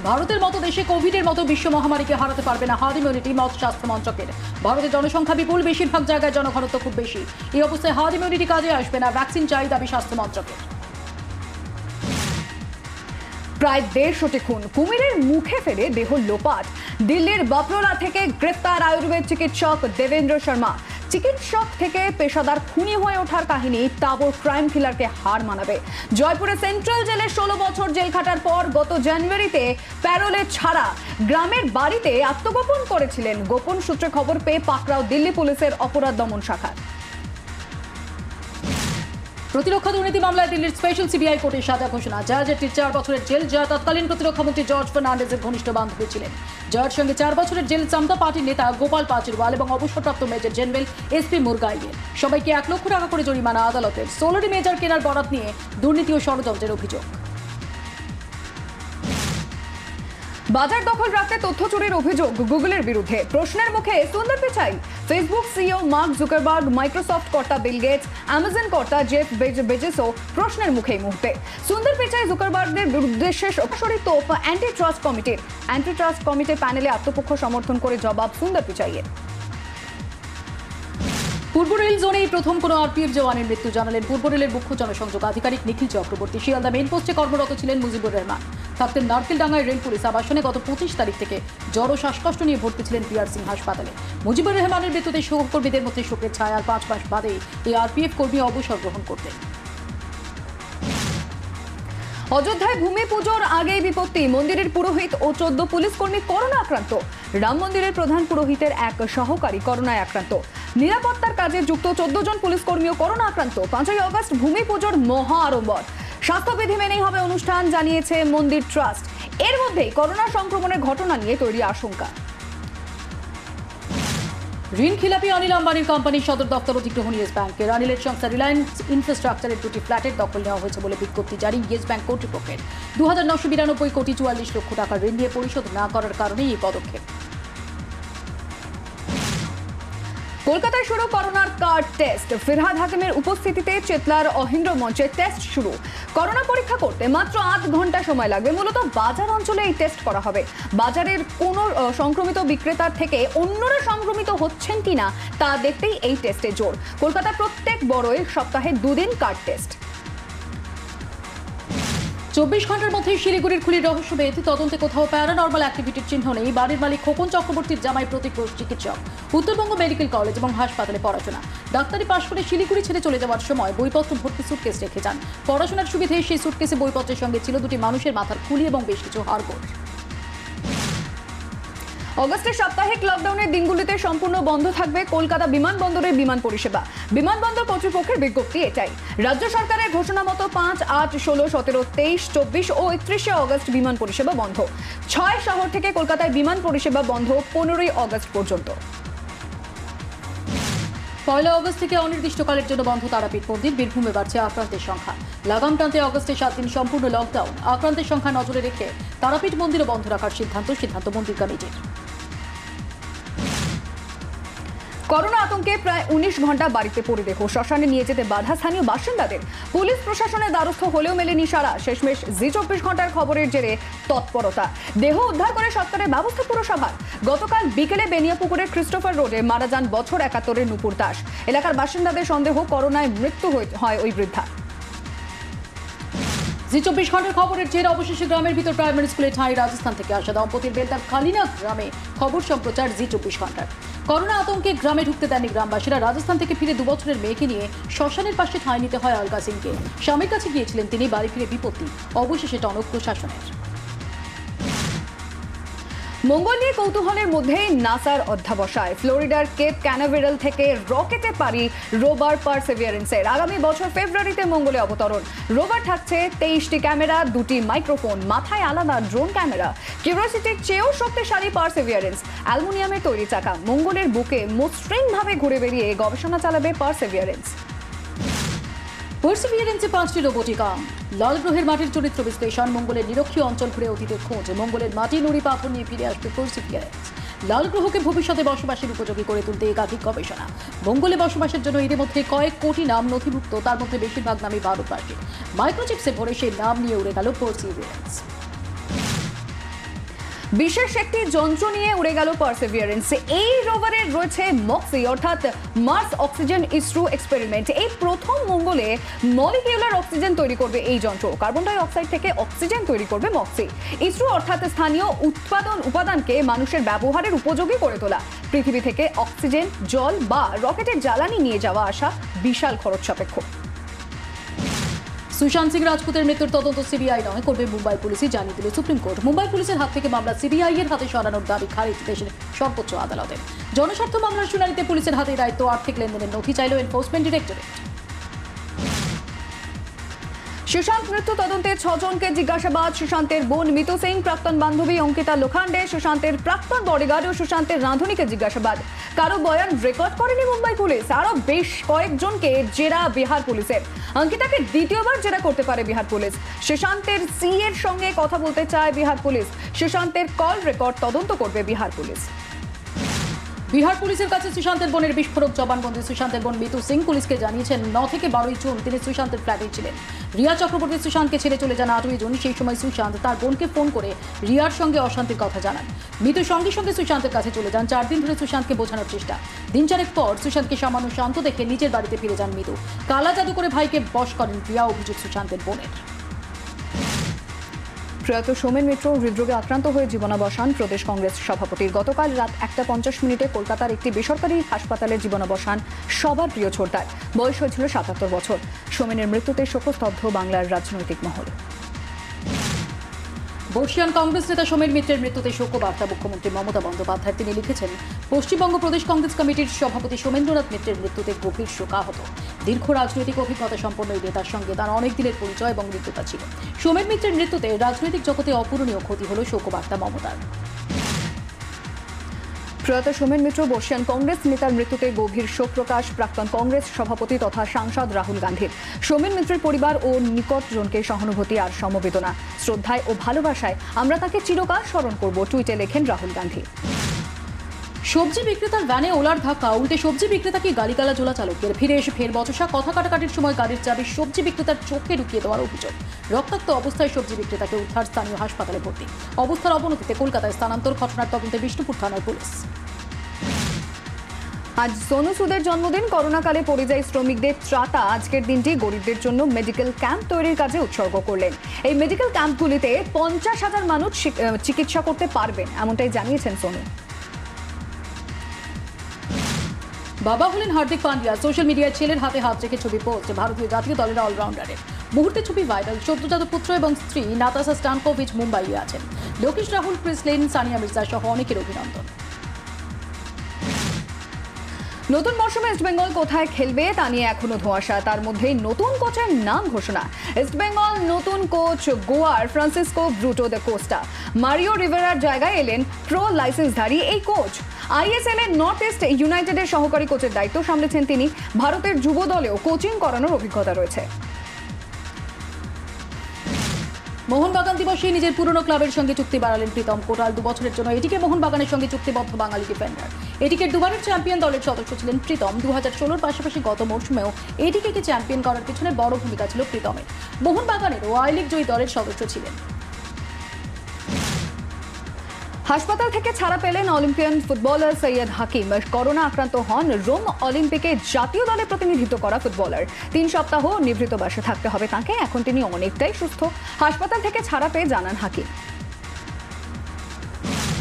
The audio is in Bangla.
ভারতের মতো দেশে কোভিডের মতো বিশ্ব মহামারীকে হারাতে পারবে না হার্ড ইমিউনিটি, মত স্বাস্থ্য মন্ত্রকের। ভারতের জনসংখ্যা বিপুল, বেশিরভাগ জায়গায় জনঘনত্ব খুব বেশি। এই অবস্থায় হার্ড ইমিউনিটি কাজে আসবে না, ভ্যাকসিন চাই দাবি স্বাস্থ্য মন্ত্রকের। প্রায় 150টি খুন, কুমিরের মুখে ফেলে দেহ লোপাট। দিল্লির বাপরোলা থেকে গ্রেফতার আয়ুর্বেদ চিকিৎসক দেবেন্দ্র শর্মা। চিকিৎসক থেকে পেশাদার খুনি হয়ে ওঠার কাহিনী তাবড় ক্রাইম কিলারকে হার মানাবে। জয়পুরে সেন্ট্রাল জেলে 16 বছর জেল খাটার পর গত জানুয়ারিতে প্যারোলে ছাড়া গ্রামের বাড়িতে আত্মগোপন করেছিলেন। গোপন সূত্রে খবর পেয়ে পাকড়াও দিল্লি পুলিশের অপরাধ দমন শাখা। প্রতিরক্ষা দুর্নীতি মামলায় দিল্লির স্পেশাল সিবিআই কোর্টে সাজা ঘোষণা। জয়াজের 4 বছরের জেল। জয়া তৎকালীন প্রতিরক্ষা মন্ত্রী জর্জ ফার্নান্ডেজের ঘনিষ্ঠ বান্ধবী ছিলেন। জয়ার সঙ্গে 4 বছরের জেল সমতা পার্টির নেতা গোপাল পাচিরওয়াল এবং অবসরপ্রাপ্ত মেজর জেনারেল এসপি মুরগাইয়ের। সবাইকে 1 লক্ষ টাকা করে জরিমানা আদালতের। 16টি মেজর কেনার বরাত নিয়ে দুর্নীতি ও ষড়যন্ত্রের অভিযোগ। বাজার দখল রাখতে তথ্য চুরির অভিযোগ গুগলের বিরুদ্ধে। প্রশ্নের মুখে সুন্দর Pichai. Facebook CEO mark Zuckerberg, Microsoft কর্তা বিল গেটস, অ্যামাজন কর্তা জেফ বেজোসও প্রশ্নের মুখে এই মুহূর্তে। সুন্দর পিচাই জুকারবার্গের উদ্দেশ্যে সরাসরি তোপ অ্যান্টি ট্রাস্ট কমিটির প্যানেলে আত্মপক্ষ সমর্থন করে জবাব সুন্দর পিচাইয়ের। পূর্ব রেল জোনেই প্রথম কোনো আরপিএফ জওয়ানের মৃত্যু জানালেন পূর্ব রেলের মুখ্য জনসংযোগ আধিকারিক নিখিল চক্রবর্তী। শিয়ালদা মেইন পোস্টে কর্মরত ছিলেন মুজিবুর রহমান। থাকতেন নারকেলডাঙ্গায় রেল পুলিশ আবাসনে। গত 25 তারিখ থেকে জ্বর ও শ্বাসকষ্ট নিয়ে ভর্তি ছিলেন পিআর সিং হাসপাতালে। মুজিবুর রহমানের মৃত্যুতে সহকর্মীদের মধ্যে শোকের ছায়া। 5 মাস বাদে এই আরপিএফ কর্মী অবসর গ্রহণ করতেন। অযোধ্যায় ভূমি পুজোর আগেই বিপত্তি। মন্দিরের পুরোহিত ও 14 পুলিশ কর্মী করোনা আক্রান্ত। রাম মন্দিরের প্রধান পুরোহিতের এক সহকারী করোনায় আক্রান্ত। নিরাপত্তার কাজে যুক্ত 14 জন পুলিশ কর্মীও করোনা আক্রান্ত। 5ই আগস্ট ভূমি পুজোর মহা আড়ম্বর। স্বাস্থ্যবিধি মেনেই হবে অনুষ্ঠান, জানিয়েছে মন্দির ট্রাস্ট। এর মধ্যেই করোনা সংক্রমণের ঘটনা নিয়ে তৈরি আশঙ্কা। ঋণ খিলাপি অনিল আম্বানির কোম্পানির সদর দপ্তর অধিগ্রহণ ইয়েস ব্যাংকের। অনিলের সংস্থা রিলায়েন্স ইনফ্রাস্ট্রাকচারের 2টি ফ্ল্যাটের দখল নেওয়া হয়েছে বলে বিজ্ঞপ্তি জারি ইয়েস ব্যাংক কর্তৃপক্ষের। 2992 কোটি 44 লক্ষ টাকা ঋণ নিয়ে পরিশোধ না করার কারণেই এই পদক্ষেপ। কলকাতায় শুরু করোনার কার্ড টেস্ট। ফিরহাদ হাকিমের উপস্থিতিতে চেতলার অহিন্দ্র মঞ্চে টেস্ট শুরু। করোনা পরীক্ষা করতে মাত্র 8 ঘন্টা সময় লাগবে। মূলত বাজার অঞ্চলে এই টেস্ট করা হবে। বাজারের কোন সংক্রমিত বিক্রেতার থেকে অন্যরা সংক্রমিত হচ্ছেন কিনা তা দেখতেই এই টেস্টে জোর। কলকাতায় প্রত্যেক বড়ই সপ্তাহে 2 দিন কার্ড টেস্ট। 24 ঘন্টার মধ্যে শিলিগুড়ির খুলির রহস্যভেদ। তদন্তে কোথাও প্যারানর্মাল অ্যাক্টিভিটির চিহ্ন নেই। বাড়ির মালিক খোকন চক্রবর্তীর জামাই প্রতীক ঘোষ চিকিৎসক, উত্তরবঙ্গ মেডিকেল কলেজ এবং হাসপাতালে পড়াশোনা। ডাক্তারি পাশ করে শিলিগুড়ি ছেড়ে চলে যাওয়ার সময় বইপত্র ভর্তি সুটকেস রেখে যান। পড়াশোনার সুবিধে সেই সুটকেসে বইপত্রের সঙ্গে ছিল 2টি মানুষের মাথার খুলি এবং বেশ কিছু হাড়গোড়। অগস্টের সাপ্তাহিক লকডাউনের দিনগুলিতে সম্পূর্ণ বন্ধ থাকবে কলকাতা বিমানবন্দরের বিমান পরিষেবা। বিমানবন্দর কর্তৃপক্ষের বিজ্ঞপ্তি এটাই। রাজ্য সরকারের ঘোষণা মতো 5, 8, 16, 17, 23, 24 ও 31শে অগস্ট বিমান পরিষেবা বন্ধ। 6 শহর থেকে কলকাতায় বিমান পরিষেবা বন্ধ 15ই অগস্ট পর্যন্ত। 1 অগস্ট থেকে অনির্দিষ্টকালের জন্য বন্ধ তারাপীঠ মন্দির। বীরভূমে বাড়ছে আক্রান্তের সংখ্যা। লাগাম টানতে অগস্টে 7 দিন সম্পূর্ণ লকডাউন। আক্রান্তের সংখ্যা নজরে রেখে তারাপীঠ মন্দিরও বন্ধ রাখার সিদ্ধান্ত মন্দির কমিটির। করোনা আতঙ্কে প্রায় 19 ঘন্টা বাড়িতে পড়ে দেহ। শ্মশানে নিয়ে যেতে বাধা স্থানীয় বাসিন্দাদের। পুলিশ প্রশাসনের দ্বারস্থ হলেও মেলেনি সাড়া। শেষমেশ জি 24 ঘন্টার খবরের জেরে তৎপরতা। দেহ উদ্ধার করে সৎকারের ব্যবস্থা পুরসভার। গতকাল বিকেলে বেনিয়াপুকুরের ক্রিস্টোফার রোডে মারা যান বছর 71-এর নূপুর দাস। এলাকার বাসিন্দাদের সন্দেহ করোনায় মৃত্যু হয় ওই বৃদ্ধা। জি 24 ঘন্টার খবরের জেরে অবশেষে গ্রামের ভিতর প্রাইমারি স্কুলে ঠাঁই। রাজস্থান থেকে আসা দম্পতির বেলদার খালিনা গ্রামে খবর সম্প্রচার জি 24 ঘন্টার। করোনা আতঙ্কে গ্রামে ঢুকতে দেননি গ্রামবাসীরা। রাজস্থান থেকে ফিরে 2 বছরের মেয়েকে নিয়ে শ্মশানের পাশে ঠাঁই নিতে হয় অলকা সিংকে। স্বামীর কাছে গিয়েছিলেন তিনি, বাড়ি ফিরে বিপত্তি। অবশেষে টনক প্রশাসনের। মঙ্গল নিয়ে কৌতূহলের মধ্যেই নাসার অধ্যাবসায়। ফ্লোরিডার কেপ ক্যানাভেরাল থেকে রকেটে পারি রোভার পারসেভিয়ারেন্সের। আগামী বছর ফেব্রুয়ারিতে মঙ্গলে অবতরণ। রোভার থাকছে 23টি ক্যামেরা, 2টি মাইক্রোফোন, মাথায় আলাদা ড্রোন ক্যামেরা। কিউরিওসিটির চেয়েও শক্তিশালী পারসেভিয়ারেন্স। অ্যালুমিনিয়ামের তৈরি চাকা। মঙ্গলের বুকে মসৃণভাবে ঘুরে বেরিয়ে গবেষণা চালাবে পারসেভিয়ারেন্স। পারসিভিয়ারেন্সে 5টি রোবোটিক আর্ম। লাল গ্রহের মাটির চরিত্র বিশ্লেষণ। মঙ্গলের নিরক্ষীয় অঞ্চল ঘুরে অতীতের খোঁজ। মঙ্গলের মাটি নুড়ি পাথর নিয়ে ফিরে আসবে পারসিভিয়ারেন্স। লাল গ্রহকে ভবিষ্যতে বসবাসের উপযোগী করে তুলতে একাধিক গবেষণা। মঙ্গলে বসবাসের জন্য এর মধ্যে কয়েক কোটি নাম নথিভুক্ত, তার মধ্যে বেশিরভাগ নামই ভারতবাসীর। মাইক্রোচিপসে ভরে সেই নাম নিয়ে উড়ে গেল পারসিভিয়ারেন্স। বিশেষ একটি যন্ত্র নিয়ে উড়ে গেল পারসেভিয়ারেন্স। এই রোভারের রয়েছে মক্সি অর্থাৎ মার্স অক্সিজেন ইসরো এক্সপেরিমেন্ট। এই প্রথম মঙ্গলে মলিকিউলার অক্সিজেন তৈরি করবে এই যন্ত্র। কার্বন ডাই অক্সাইড থেকে অক্সিজেন তৈরি করবে মক্সি। ইসরো অর্থাৎ স্থানীয় উপাদানকে মানুষের ব্যবহারের উপযোগী করে তোলা। পৃথিবী থেকে অক্সিজেন, জল বা রকেটের জ্বালানি নিয়ে যাওয়া আসা বিশাল খরচ সাপেক্ষ। সুশান্ত সিং রাজপুতের মৃত্যুর তদন্ত সিবিআই নয়, করবে মুম্বাই পুলিশই, জানিয়ে দিল সুপ্রিম কোর্ট। মুম্বাই পুলিশের হাত থেকে মামলা সিবিআই এর হাতে সরানোর দাবি খারিজ দেশের সর্বোচ্চ আদালতের। জনস্বার্থ মামলার শুনানিতে পুলিশের হাতে দায়িত্ব, আর্থিক লেনদেনের নথি চাইল এনফোর্সমেন্ট ডিরেক্টরেট। সুশান্ত মৃত্যু তদন্তে 6 জনকে জিজ্ঞাসাবাদ। সুশান্তের বোন মিতু সিং, প্রাক্তন বান্ধবী অঙ্কিতা লোখান্ডে, সুশান্তের প্রাক্তন বডিগার্ড ও সুশান্তের রাঁধুনিকে জিজ্ঞাসাবাদ। কারো বয়ান রেকর্ড করেনি মুম্বাই পুলিশ। আরো বেশ কয়েকজনকে জেরা বিহার পুলিশের। অঙ্কিতাকে দ্বিতীয়বার জেরা করতে পারে বিহার পুলিশ। সুশান্তের এর সঙ্গে কথা বলতে চায় বিহার পুলিশ। সুশান্তের কল রেকর্ড তদন্ত করবে বিহার পুলিশ। বিহার পুলিশের কাছে সুশান্তের বোনের বিস্ফোরক জবানবন্দি। সুশান্তের বোন মিতু সিং পুলিশকে জানিয়েছেন 9 থেকে 12 জুন তিনি সুশান্তের ফ্ল্যাটে ছিলেন। রিয়া চক্রবর্তী সুশান্তকে ছেড়ে চলে যান 8 জুন। সেই সময় সুশান্ত তার বোনকে ফোন করে রিয়ার সঙ্গে অশান্তির কথা জানান। মিতু সঙ্গে সঙ্গে সুশান্তের কাছে চলে যান। 4 দিন ধরে সুশান্তকে বোঝানোর চেষ্টা। দিন চারেক পর সুশান্তকে সামান্য শান্ত দেখে নিজের বাড়িতে ফিরে যান মিতু। কালা জাদু করে ভাইকে বশ করেন রিয়া, অভিযোগ সুশান্তের বোনের। প্রয়াত সোমেন মিত্র হৃদরোগে আক্রান্ত হয়ে জীবনাবসান প্রদেশ কংগ্রেস সভাপতির। গতকাল রাত 1:50 কলকাতার একটি বেসরকারি হাসপাতালে জীবনাবসান সবার প্রিয় ছোটদার। বয়স হয়েছিল 77 বছর। সোমেনের মৃত্যুতে শোকস্তব্ধ বাংলার রাজনৈতিক মহল। বর্ষিয়ান কংগ্রেস নেতা সোমেন মিত্রের মৃত্যুতে শোকবার্তা মুখ্যমন্ত্রী মমতা বন্দ্যোপাধ্যায়। তিনি লিখেছেন, পশ্চিমবঙ্গ প্রদেশ কংগ্রেস কমিটির সভাপতি সোমেন্দ্রনাথ মিত্রের মৃত্যুতে গভীর শোকাহত। দীর্ঘ রাজনৈতিক অভিজ্ঞতা সম্পন্ন এই নেতার সঙ্গে তার অনেক দিনের পরিচয় এবং মৃত্যুতা ছিল। সোমেন মিত্রের মৃত্যুতে রাজনৈতিক জগতে অপূরণীয় ক্ষতি হল, শোকবার্তা মমতার। প্রয়াত সোমেন মিত্র বর্ষিয়ান কংগ্রেস নেতার মৃত্যুতে গভীর শোক প্রকাশ প্রাক্তন কংগ্রেস সভাপতি তথা সাংসদ রাহুল গান্ধীর। সোমেন মিত্রের পরিবার ও নিকটজনকে সহানুভূতি আর সমবেদনা। শ্রদ্ধায় ও ভালোবাসায় আমরা তাকে চিরকাল স্মরণ করব, টুইটে লেখেন রাহুল গান্ধী। সবজি বিক্রেতার ভ্যানে ওলার ধাক্কা, উল্টে সবজি বিক্রেতাকে গালিগালা জোলা চালকের। ফিরে এসে ফের বচসা, কথা কাটাকাটির সময় গাড়ির চাবি সবজি বিক্রেতার চোখে ঢুকিয়ে দেওয়ার অভিযোগ। রক্তাক্ত অবস্থায় সবজি বিক্রেতাকে উদ্ধার, স্থানীয় হাসপাতালে ভর্তি। অবস্থার অবনতিতে কলকাতায় স্থানান্তর। ঘটনার তদন্তে বিষ্ণুপুর থানার পুলিশ। আজ সোনু সুদের জন্মদিন। করোনাকালে পরিযায়ী শ্রমিকদের ত্রাতা আজকের দিনটি গরিবদের জন্য মেডিকেল ক্যাম্প তৈরির কাজে উৎসর্গ করলেন। এই মেডিকেল ক্যাম্পগুলিতে 50,000 মানুষ চিকিৎসা করতে পারবেন, এমনটাই জানিয়েছেন সোনু। বাবা হলেন হার্দিক পান্ডিয়া। সোশ্যাল মিডিয়ায় ছেলের হাতে হাত রেখে ছবি পোস্ট। ভারতীয় জাতীয় দলের অলরাউন্ডারের মুহূর্তে ছবি ভাইরাল। সদ্যজাত পুত্র এবং স্ত্রী নাতাশা স্টানকোভিচ মুম্বাইয়ে আছেন। লোকেশ রাহুল, ক্রিস লেন, সানিয়া মির্জা সহ অনেকের অভিনন্দন। নতুন মরশুমে ইস্টবেঙ্গল কোথায় খেলবে তা নিয়ে এখনো ধোঁয়াশা। তার মধ্যেই নতুন কোচের নাম ঘোষণা। ইস্টবেঙ্গল নতুন কোচ গোয়ার Francisco Bruto the Costa. Mario রিভেরার জায়গায় এলেন প্রো লাইসেন্সধারী এই কোচ। আইএসএল এর নর্থ ইস্ট ইউনাইটেডের সহকারী কোচের দায়িত্ব সামলেছেন তিনি। ভারতের যুব দলেও কোচিং করানোর অভিজ্ঞতা রয়েছে। মোহনবাগান দিবসে নিজের পুরনো ক্লাবের সঙ্গে চুক্তি বাড়ালেন প্রীতম কোটাল। 2 বছরের জন্য এটিকে মোহনবাগানের সঙ্গে চুক্তিবদ্ধ বাঙালি ডিফেন্ডার। এটিকে দুবারের চ্যাম্পিয়ন দলের সদস্য ছিলেন প্রীতম। 2016-র পাশাপাশি গত মৌসুমেও এটিকে চ্যাম্পিয়ন করার পিছনে বড় ভূমিকা ছিল প্রীতমের। মোহনবাগানেরও আই লিগ জয়ী দলের সদস্য ছিলেন। হাসপাতাল থেকে ছাড়া পেলেন অলিম্পিয়ান ফুটবলার সৈয়দ হাকিম। করোনা আক্রান্ত হন রোম অলিম্পিকে জাতীয় দলে প্রতিনিধিত্ব করা ফুটবলার। 3 সপ্তাহ নিভৃত বাসে থাকতে হবে তাঁকে। এখন তিনি অনেকটাই সুস্থ। হাসপাতাল থেকে ছাড়া পেয়ে জানান হাকিম।